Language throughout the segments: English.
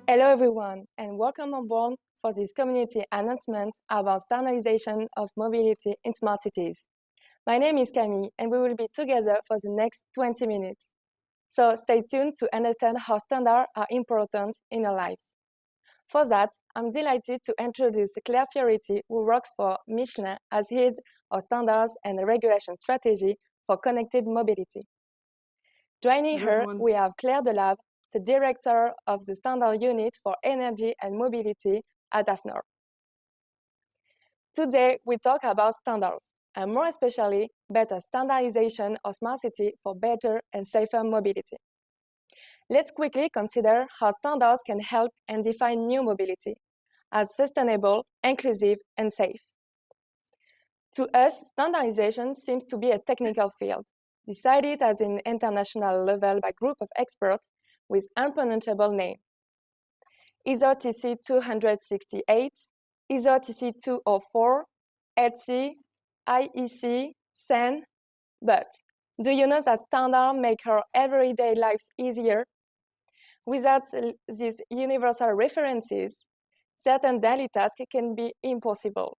Hello everyone, and welcome on board for this community announcement about standardization of mobility in smart cities. My name is Camille, and we will be together for the next 20 minutes. So stay tuned to understand how standards are important in our lives. For that, I'm delighted to introduce Claire Fioriti, who works for Michelin as head of standards and regulation strategy for connected mobility. Joining her, we have Claire Delab, the Director of the Standard Unit for Energy and Mobility at AFNOR. Today, we talk about standards, and more especially, better standardization of smart city for better and safer mobility. Let's quickly consider how standards can help and define new mobility as sustainable, inclusive, and safe. To us, standardization seems to be a technical field, decided at an international level by a group of experts with unpronounceable name. ISO TC 268, ISO TC 204, ETSI, IEC, SEN. But do you know that standards make our everyday lives easier? Without these universal references, certain daily tasks can be impossible.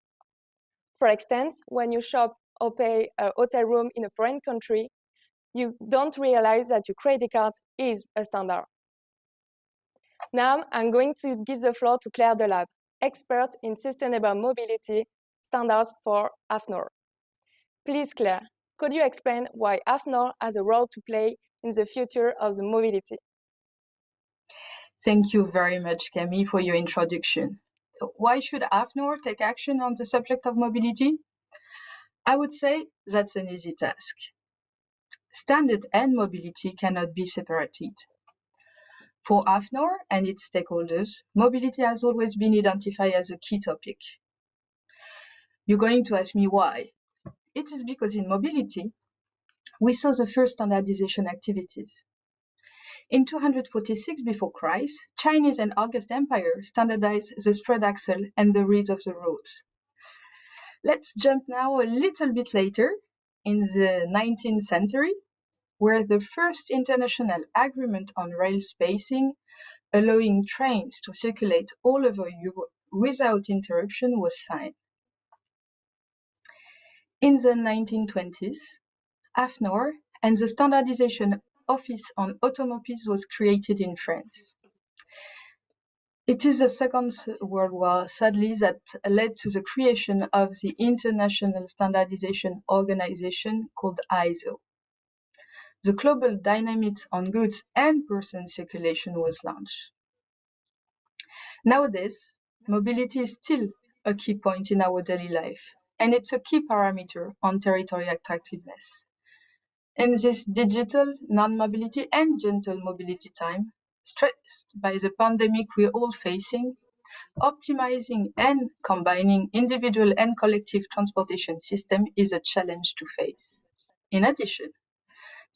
For instance, when you shop or pay a hotel room in a foreign country, you don't realize that your credit card is a standard. Now, I'm going to give the floor to Claire Delab, expert in sustainable mobility standards for AFNOR. Please, Claire, could you explain why AFNOR has a role to play in the future of the mobility? Thank you very much, Camille, for your introduction. So why should AFNOR take action on the subject of mobility? I would say that's an easy task. Standard and mobility cannot be separated. For AFNOR and its stakeholders, mobility has always been identified as a key topic. You're going to ask me why. It is because in mobility, we saw the first standardization activities. In 246 before Christ, Chinese and August Empire standardized the spread axle and the width of the roads. Let's jump now a little bit later in the 19th century, where the first international agreement on rail spacing, allowing trains to circulate all over Europe without interruption, was signed. In the 1920s, AFNOR and the Standardization Office on Automobiles was created in France. It is the Second World War, sadly, that led to the creation of the International Standardization Organization called ISO. The Global Dynamics on Goods and Person Circulation was launched. Nowadays, mobility is still a key point in our daily life, and it's a key parameter on territory attractiveness. In this digital, non-mobility and gentle mobility time, stressed by the pandemic we're all facing, optimizing and combining individual and collective transportation system is a challenge to face. In addition,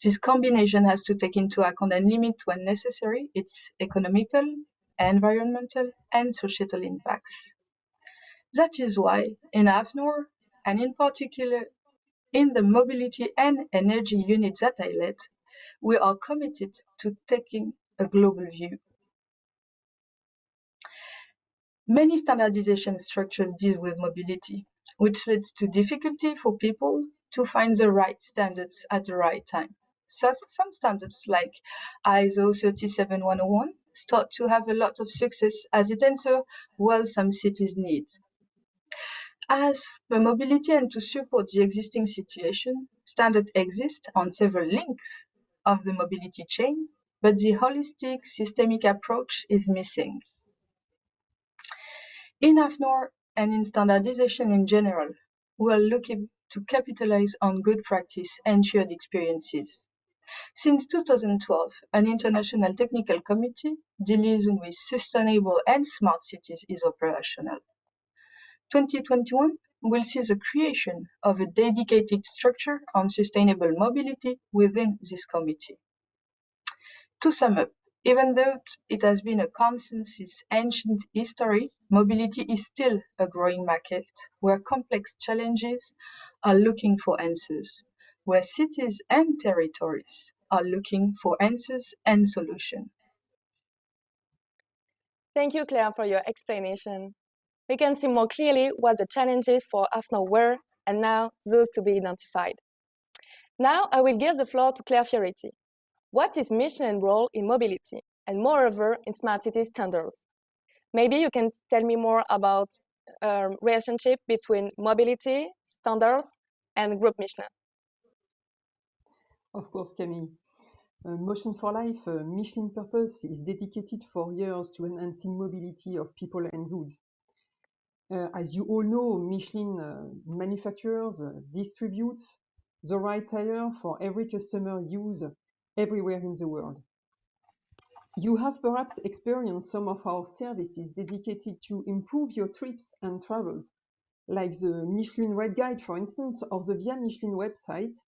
this combination has to take into account and limit when necessary its economical, environmental, and societal impacts. That is why in AFNOR, and in particular in the mobility and energy unit that I led, we are committed to taking a global view. Many standardization structures deal with mobility, which leads to difficulty for people to find the right standards at the right time. So some standards like ISO 37101 start to have a lot of success as it answers what some cities need. As for mobility and to support the existing situation, standards exist on several links of the mobility chain, but the holistic, systemic approach is missing. In AFNOR and in standardization in general, we are looking to capitalize on good practice and shared experiences. Since 2012, an international technical committee dealing with sustainable and smart cities is operational. 2021 will see the creation of a dedicated structure on sustainable mobility within this committee. To sum up, even though it has been a constant since ancient history, mobility is still a growing market where complex challenges are looking for answers, where cities and territories are looking for answers and solutions. Thank you, Claire, for your explanation. We can see more clearly what the challenges for AFNOR were and now those to be identified. Now I will give the floor to Claire Fioretti. What is Michelin's role in mobility and moreover in smart city standards? Maybe you can tell me more about relationship between mobility, standards, and Group Michelin. Of course, Camille. Motion for Life, Michelin purpose is dedicated for years to enhancing mobility of people and goods. As you all know, Michelin manufactures, distributes the right tire for every customer use everywhere in the world. You have perhaps experienced some of our services dedicated to improve your trips and travels, like the Michelin Red Guide, for instance, or the Via Michelin website,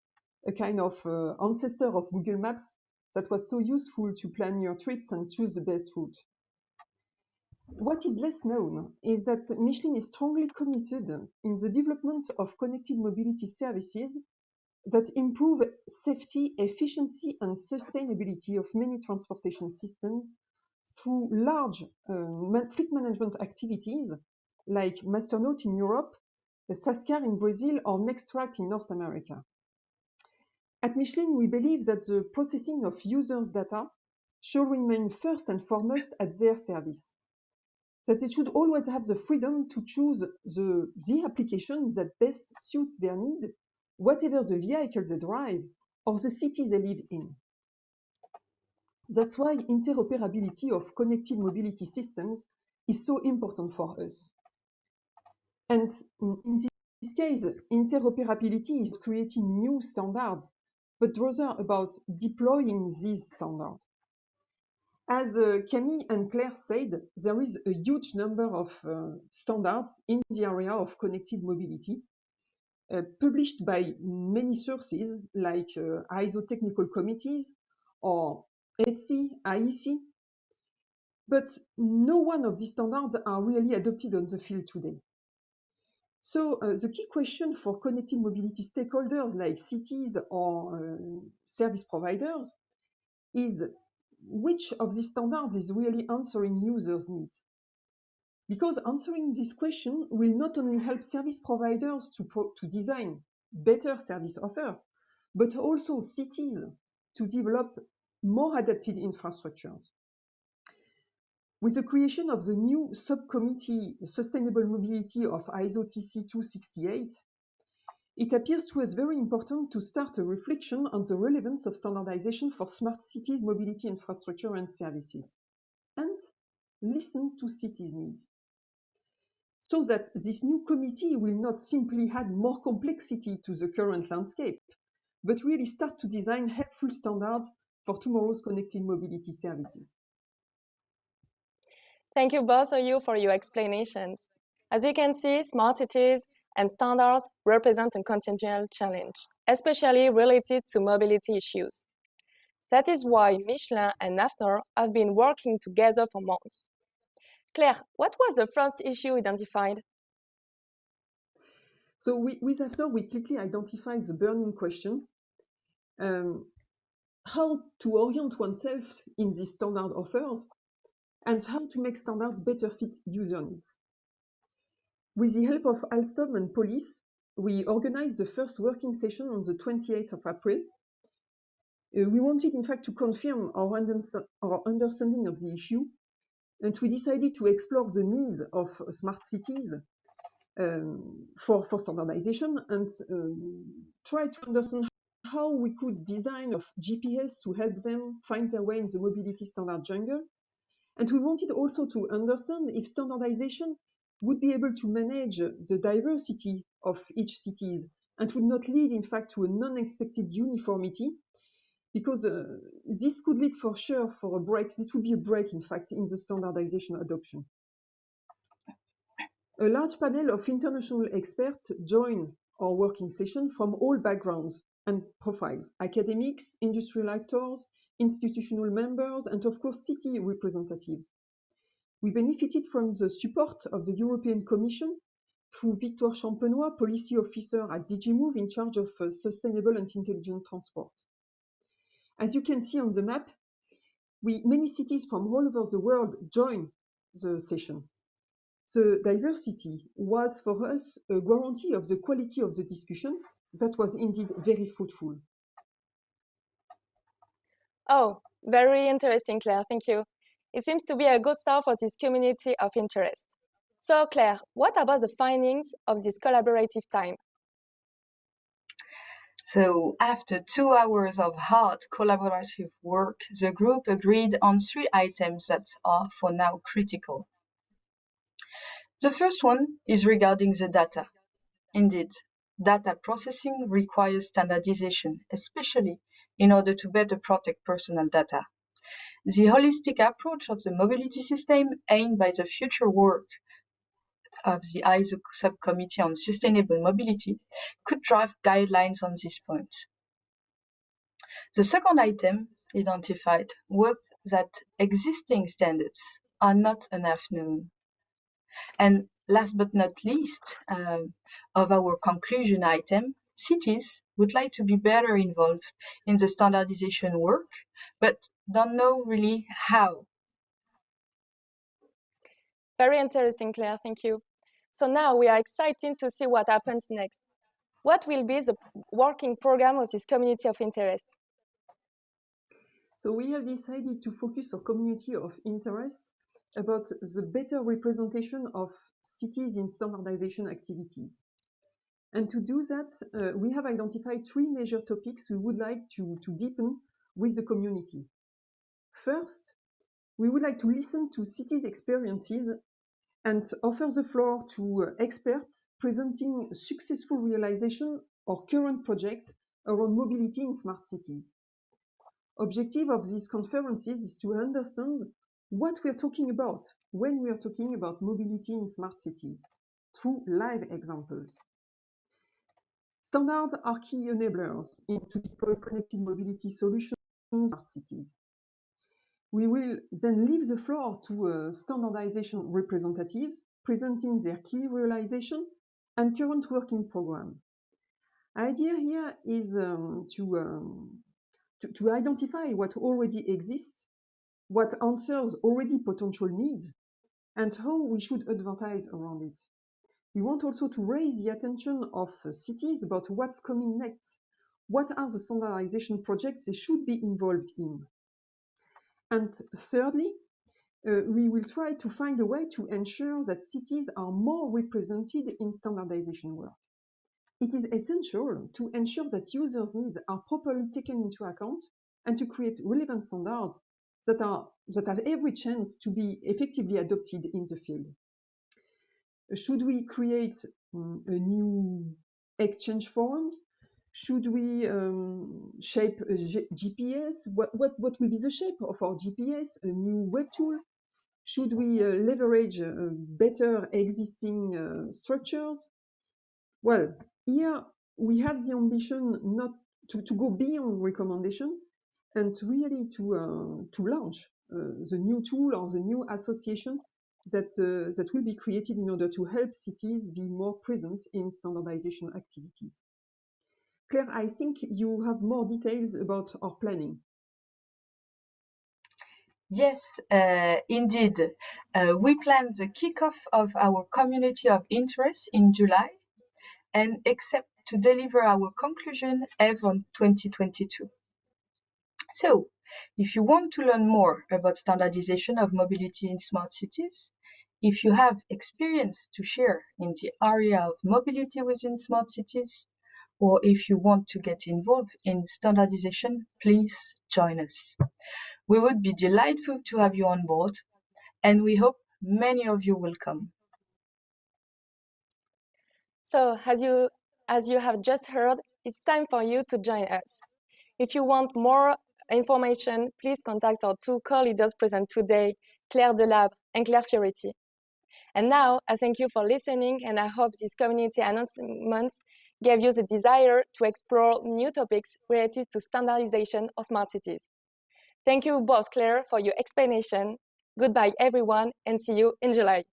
a kind of ancestor of Google Maps that was so useful to plan your trips and choose the best route. What is less known is that Michelin is strongly committed in the development of connected mobility services that improve safety, efficiency, and sustainability of many transportation systems through large fleet management activities like Masternote in Europe, Sascar in Brazil, or Nextract in North America. At Michelin, we believe that the processing of users' data should remain first and foremost at their service, that they should always have the freedom to choose the application that best suits their need, whatever the vehicle they drive or the city they live in. That's why interoperability of connected mobility systems is so important for us. And in this case, interoperability is creating new standards, but rather about deploying these standards. As Camille and Claire said, there is a huge number of standards in the area of connected mobility, published by many sources like ISO technical committees or ETSI, IEC, but no one of these standards are really adopted on the field today. So the key question for connected mobility stakeholders like cities or service providers is which of these standards is really answering users' needs? Because answering this question will not only help service providers to design better service offer, but also cities to develop more adapted infrastructures. With the creation of the new subcommittee Sustainable Mobility of ISO TC 268, it appears to us very important to start a reflection on the relevance of standardization for smart cities mobility infrastructure and services, and listen to cities' needs. So that this new committee will not simply add more complexity to the current landscape, but really start to design helpful standards for tomorrow's connected mobility services. Thank you both of you for your explanations. As you can see, smart cities and standards represent a continual challenge, especially related to mobility issues. That is why Michelin and AFNOR have been working together for months. Claire, what was the first issue identified? So with AFNOR, we quickly identified the burning question, how to orient oneself in these standard offers and how to make standards better fit user needs. With the help of Alstom and police, we organized the first working session on the 28th of April. We wanted, in fact, to confirm our understanding of the issue, and we decided to explore the needs of smart cities for standardization and try to understand how we could design of GPS to help them find their way in the mobility standard jungle. And we wanted also to understand if standardization would be able to manage the diversity of each cities and would not lead, in fact, to a non-expected uniformity, because this could lead for sure for a break. This would be a break, in fact, in the standardization adoption. A large panel of international experts joined our working session from all backgrounds and profiles: academics, industrial actors, institutional members, and of course city representatives. We benefited from the support of the European Commission through Victoire Champenois, policy officer at DG Move in charge of sustainable and intelligent transport. As you can see on the map, many cities from all over the world join the session. The diversity was for us a guarantee of the quality of the discussion that was indeed very fruitful. Oh, very interesting, Claire, thank you. It seems to be a good start for this community of interest. So, Claire, what about the findings of this collaborative time? So, after 2 hours of hard collaborative work, the group agreed on 3 items that are for now critical. The first one is regarding the data. Indeed, data processing requires standardization, especially in order to better protect personal data. The holistic approach of the mobility system aimed by the future work of the ISO subcommittee on sustainable mobility could draft guidelines on this point. The second item identified was that existing standards are not enough known. And last but not least, of our conclusion item, cities would like to be better involved in the standardization work, but don't know really how. Very interesting, Claire, thank you. So now we are excited to see what happens next. What will be the working program of this community of interest? So we have decided to focus our community of interest about the better representation of cities in standardization activities. And to do that, we have identified 3 major topics we would like to deepen with the community. First, we would like to listen to cities' experiences and offer the floor to experts presenting successful realization or current projects around mobility in smart cities. Objective of these conferences is to understand what we are talking about when we are talking about mobility in smart cities through live examples. Standards are key enablers to deploy connected mobility solutions in smart cities. We will then leave the floor to standardization representatives presenting their key realization and current working program. Idea here is to identify what already exists, what answers already potential needs, and how we should advertise around it. We want also to raise the attention of cities about what's coming next. What are the standardization projects they should be involved in? And thirdly, we will try to find a way to ensure that cities are more represented in standardization work. It is essential to ensure that users' needs are properly taken into account and to create relevant standards that have every chance to be effectively adopted in the field. Should we create a new exchange forums? Should we shape a GPS? What will be the shape of our GPS? A new web tool? Should we leverage better existing structures? Well, here we have the ambition not to go beyond recommendation and really to launch the new tool or the new association that will be created in order to help cities be more present in standardization activities. Claire, I think you have more details about our planning. Yes, indeed. We plan the kickoff of our community of interest in July and expect to deliver our conclusion on 2022. So, if you want to learn more about standardization of mobility in smart cities, if you have experience to share in the area of mobility within smart cities, or if you want to get involved in standardization, please join us. We would be delighted to have you on board, and we hope many of you will come. So, as you have just heard, it's time for you to join us. If you want more information, please contact our 2 co-leaders present today, Claire Delabre and Claire Fioretti. And now, I thank you for listening, and I hope this community announcement gave you the desire to explore new topics related to standardization of smart cities. Thank you both, Claire, for your explanation. Goodbye, everyone, and see you in July.